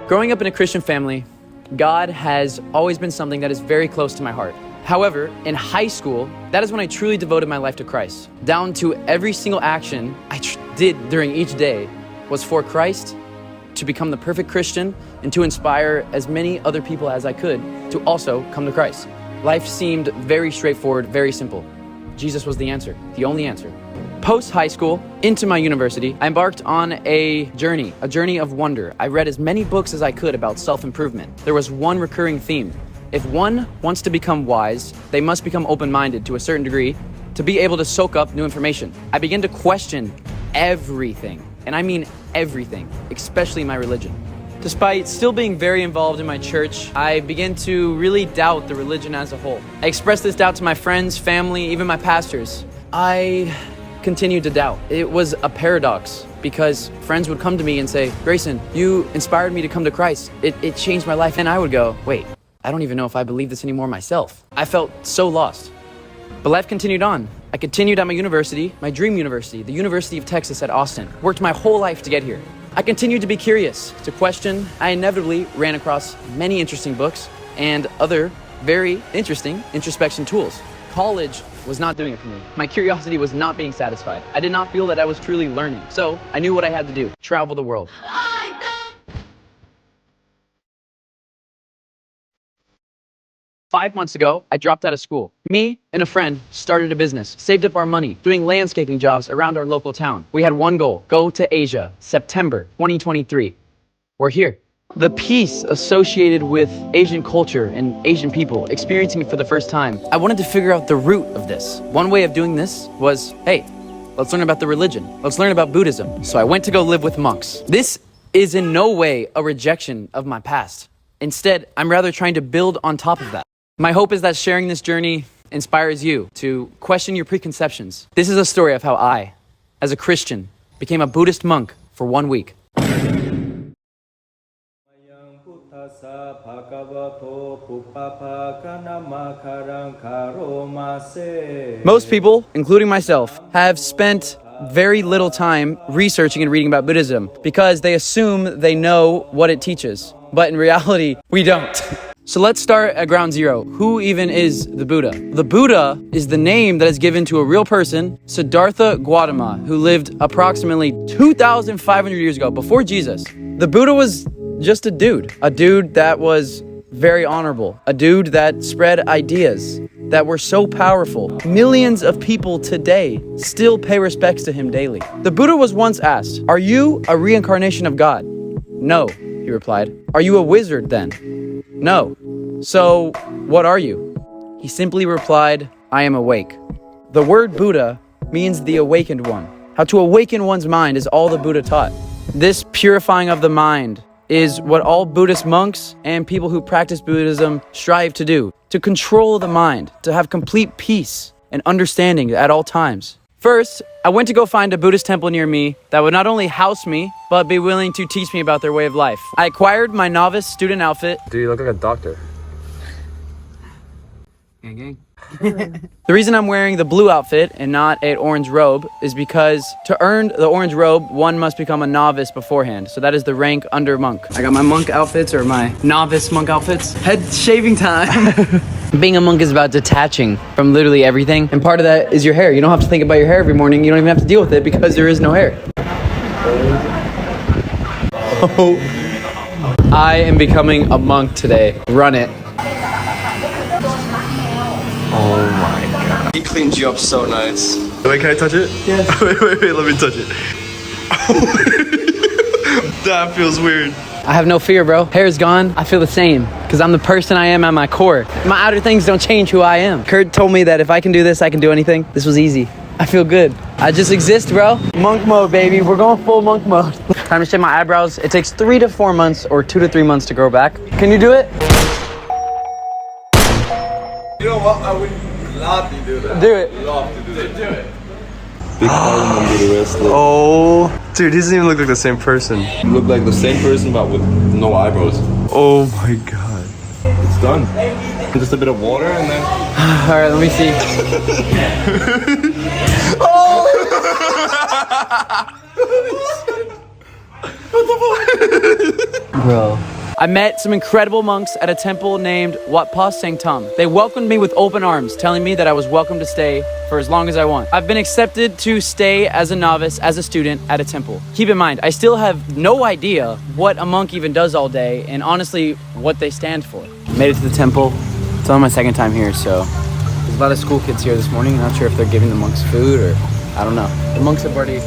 Growing up in a Christian family, God has always been something that is very close to my heart. However, in high school, that is when I truly devoted my life to Christ. Down to every single action I did during each day was for Christ, to become the perfect Christian, and to inspire as many other people as I could to also come to Christ. Life seemed very straightforward, very simple. Jesus was the answer, the only answer. Post high school, into my university, I embarked on a journey of wonder. I read as many books as I could about self-improvement. There was one recurring theme. If one wants to become wise, they must become open-minded to a certain degree to be able to soak up new information. I began to question everything, and I mean everything, especially my religion. Despite still being very involved in my church, I began to really doubt the religion as a whole. I expressed this doubt to my friends, family, even my pastors. I continued to doubt. It was a paradox because friends would come to me and say, Grayson, you inspired me to come to Christ. It changed my life. And I would go, wait, I don't even know if I believe this anymore myself. I felt so lost. But life continued on. I continued at my university, my dream university, the University of Texas at Austin. Worked my whole life to get here. I continued to be curious, to question. I inevitably ran across many interesting books and other very interesting introspection tools. College was not doing it for me. My curiosity was not being satisfied. I did not feel that I was truly learning. So I knew what I had to do, travel the world. 5 months ago, I dropped out of school. Me and a friend started a business, saved up our money, doing landscaping jobs around our local town. We had one goal, go to Asia, September 2023. We're here. The peace associated with Asian culture and Asian people, experiencing it for the first time, I wanted to figure out the root of this. One way of doing this was, hey, let's learn about the religion. Let's learn about Buddhism. So I went to go live with monks. This is in no way a rejection of my past. Instead, I'm rather trying to build on top of that. My hope is that sharing this journey inspires you to question your preconceptions. This is a story of how I, as a Christian, became a Buddhist monk for 1 week. Most people, including myself, have spent very little time researching and reading about Buddhism because they assume they know what it teaches. But in reality, we don't. So let's start at ground zero. Who even is the Buddha? The Buddha is the name that is given to a real person, Siddhartha Gautama, who lived approximately 2,500 years ago, before Jesus. The Buddha was just a dude that was very honorable, a dude that spread ideas that were so powerful. Millions of people today still pay respects to him daily. The Buddha was once asked, "Are you a reincarnation of God?" "No," he replied. "Are you a wizard then?" "No." "So, what are you?" He simply replied, "I am awake." The word Buddha means the awakened one. How to awaken one's mind is all the Buddha taught. This purifying of the mind is what all Buddhist monks and people who practice Buddhism strive to do, to control the mind, to have complete peace and understanding at all times. First, I went to go find a Buddhist temple near me that would not only house me, but be willing to teach me about their way of life. I acquired my novice student outfit. Dude, you look like a doctor. Gang, gang. The reason I'm wearing the blue outfit and not an orange robe is because to earn the orange robe, one must become a novice beforehand. So that is the rank under monk. I got my monk outfits, or my novice monk outfits. Head shaving time. Being a monk is about detaching from literally everything. And part of that is your hair. You don't have to think about your hair every morning. You don't even have to deal with it because there is no hair. Oh. I am becoming a monk today. Run it. Oh my god. He cleaned you up so nice. Wait, can I touch it? Yes. Wait, let me touch it. That feels weird. I have no fear, bro. Hair's gone. I feel the same because I'm the person I am at my core. My outer things don't change who I am. Kurt told me that if I can do this, I can do anything. This was easy. I feel good. I just exist, bro. Monk mode, baby. We're going full monk mode. Time to shave my eyebrows. It takes 3 to 4 months or 2 to 3 months to grow back. Can you do it? You know what? I would gladly do that. Do it. Love to do that. Do it. Big Parliament do the rest. Oh, dude, he doesn't even look like the same person. You look like the same person but with no eyebrows. Oh my god. It's done. Just a bit of water and then... Alright, let me see. Oh! What the fuck? Bro. I met some incredible monks at a temple named Wat Pa Saeng Tham. They welcomed me with open arms, telling me that I was welcome to stay for as long as I want. I've been accepted to stay as a novice, as a student at a temple. Keep in mind, I still have no idea what a monk even does all day, and honestly, what they stand for. Made it to the temple. It's only my second time here, so there's a lot of school kids here this morning. Not sure if they're giving the monks food or I don't know. The monks have already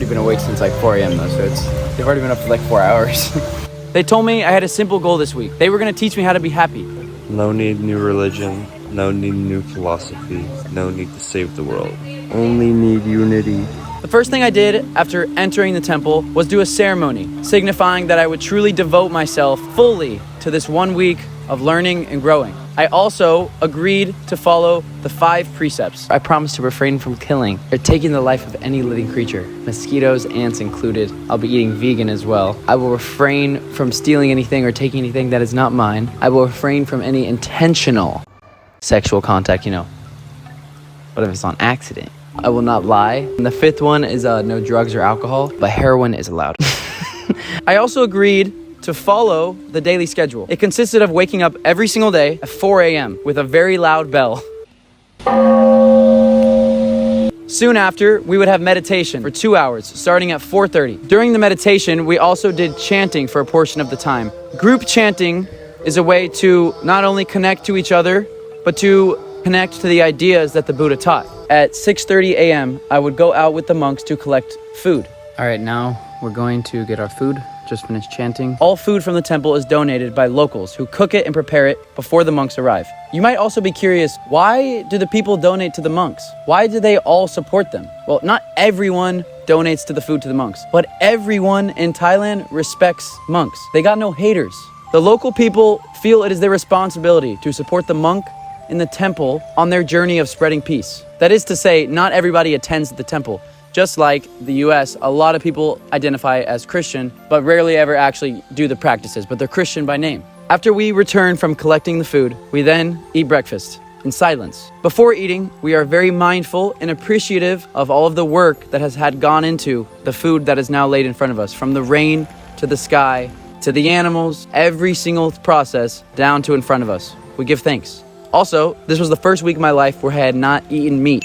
been awake since like 4 a.m. though, so they've already been up for like 4 hours. They told me I had a simple goal this week. They were gonna teach me how to be happy. No need new religion, no need new philosophy, no need to save the world. Only need unity. The first thing I did after entering the temple was do a ceremony, signifying that I would truly devote myself fully to this 1 week of learning and growing. I also agreed to follow the 5 precepts. I promised to refrain from killing or taking the life of any living creature, mosquitoes, ants included. I'll be eating vegan as well. I will refrain from stealing anything or taking anything that is not mine. I will refrain from any intentional sexual contact, What if it's on accident? I will not lie. And the 5th one is no drugs or alcohol, but heroin is allowed. I also agreed to follow the daily schedule. It consisted of waking up every single day at 4 a.m. with a very loud bell. Soon after, we would have meditation for 2 hours, starting at 4:30. During the meditation, we also did chanting for a portion of the time. Group chanting is a way to not only connect to each other, but to connect to the ideas that the Buddha taught. At 6:30 a.m., I would go out with the monks to collect food. All right, now we're going to get our food. Just finished chanting. All food from the temple is donated by locals who cook it and prepare it before the monks arrive. You might also be curious, why do the people donate to the monks? Why do they all support them? Well, not everyone donates to the food to the monks, but everyone in Thailand respects monks. They got no haters. The local people feel it is their responsibility to support the monk in the temple on their journey of spreading peace. That is to say, not everybody attends the temple. Just like the US, a lot of people identify as Christian, but rarely ever actually do the practices, but they're Christian by name. After we return from collecting the food, we then eat breakfast in silence. Before eating, we are very mindful and appreciative of all of the work that has had gone into the food that is now laid in front of us, from the rain to the sky to the animals, every single process down to in front of us. We give thanks. Also, this was the first week of my life where I had not eaten meat.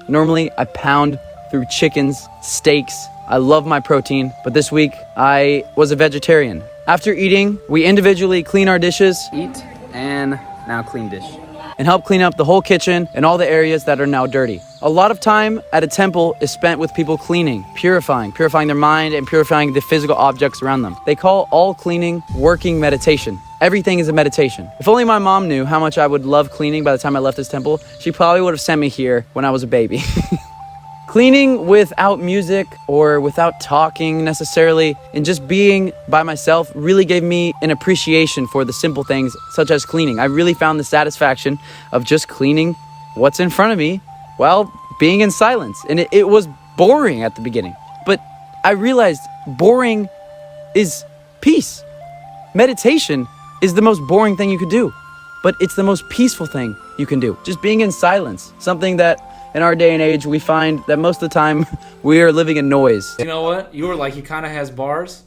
Normally, I pound through chickens, steaks. I love my protein, but this week I was a vegetarian. After eating, we individually clean our dishes, eat, and now clean dish, and help clean up the whole kitchen and all the areas that are now dirty. A lot of time at a temple is spent with people cleaning, purifying their mind and purifying the physical objects around them. They call all cleaning working meditation. Everything is a meditation. If only my mom knew how much I would love cleaning by the time I left this temple, she probably would have sent me here when I was a baby. Cleaning without music or without talking necessarily and just being by myself really gave me an appreciation for the simple things such as cleaning. I really found the satisfaction of just cleaning what's in front of me while being in silence. And it was boring at the beginning, but I realized boring is peace. Meditation is the most boring thing you could do, but it's the most peaceful thing you can do. Just being in silence, something that in our day and age, we find that most of the time we are living in noise. You know what? You were like, he kind of has bars.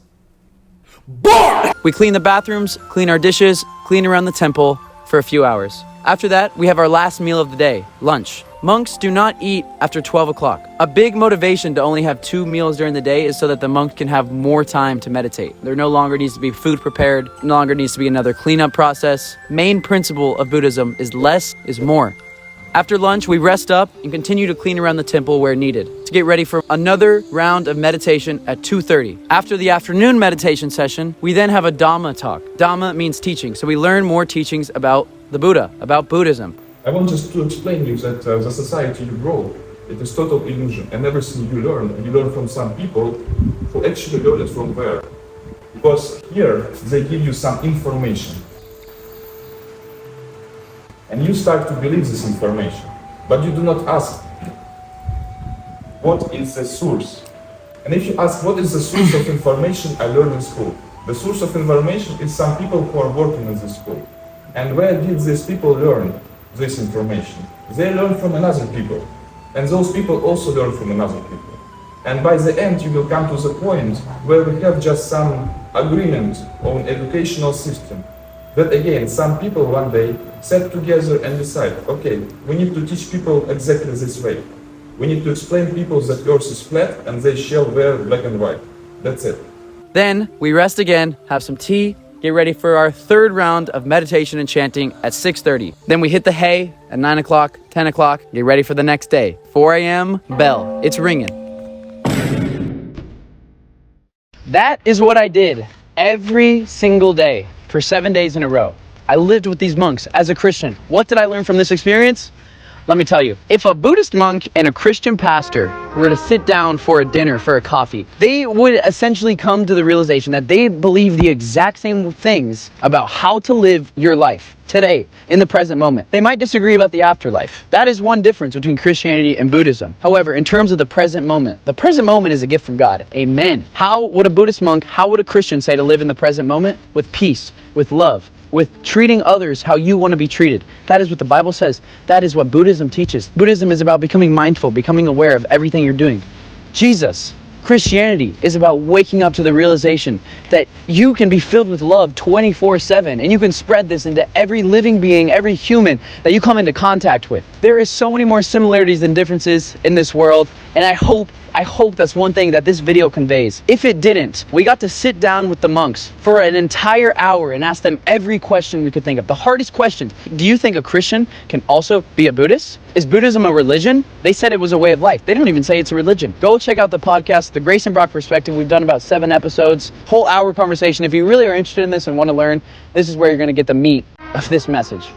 We clean the bathrooms, clean our dishes, clean around the temple for a few hours. After that, we have our last meal of the day, lunch. Monks do not eat after 12 o'clock. A big motivation to only have 2 meals during the day is so that the monk can have more time to meditate. There no longer needs to be food prepared, no longer needs to be another cleanup process. Main principle of Buddhism is less is more. After lunch, we rest up and continue to clean around the temple where needed to get ready for another round of meditation at 2:30. After the afternoon meditation session, we then have a Dhamma talk. Dhamma means teaching, so we learn more teachings about the Buddha, about Buddhism. I want just to explain you that the society you grow, it is total illusion, and everything you learn from some people who actually learn it from where. Because here, they give you some information. And you start to believe this information, but you do not ask, what is the source? And if you ask, what is the source of information I learned in school? The source of information is some people who are working in the school. And where did these people learn this information? They learn from another people. And those people also learn from another people. And by the end, you will come to the point where we have just some agreement on educational system. That again, some people one day sat together and decide, okay, we need to teach people exactly this way. We need to explain people that the earth is flat and they shall wear black and white. That's it. Then we rest again, have some tea, get ready for our third round of meditation and chanting at 6:30. Then we hit the hay at 9 o'clock, 10 o'clock, get ready for the next day. 4 a.m., bell, it's ringing. That is what I did every single day for 7 days in a row. I lived with these monks as a Christian. What did I learn from this experience? Let me tell you, if a Buddhist monk and a Christian pastor were to sit down for a dinner, for a coffee, they would essentially come to the realization that they believe the exact same things about how to live your life today, in the present moment. They might disagree about the afterlife. That is one difference between Christianity and Buddhism. However, in terms of the present moment is a gift from God. Amen. How would a Buddhist monk, how would a Christian say to live in the present moment? With peace, with love, with treating others how you want to be treated. That is what the Bible says. That is what Buddhism teaches. Buddhism is about becoming mindful, becoming aware of everything you're doing. Christianity is about waking up to the realization that you can be filled with love 24/7 and you can spread this into every living being, every human that you come into contact with. There is so many more similarities than differences in this world, and I hope that's one thing that this video conveys. If it didn't, we got to sit down with the monks for an entire hour and ask them every question we could think of. The hardest question: do you think a Christian can also be a Buddhist? Is Buddhism a religion? They said it was a way of life. They don't even say it's a religion. Go check out the podcast, The Grace and Brock Perspective. We've done about 7 episodes, whole hour conversation. If you really are interested in this and want to learn, this is where you're going to get the meat of this message.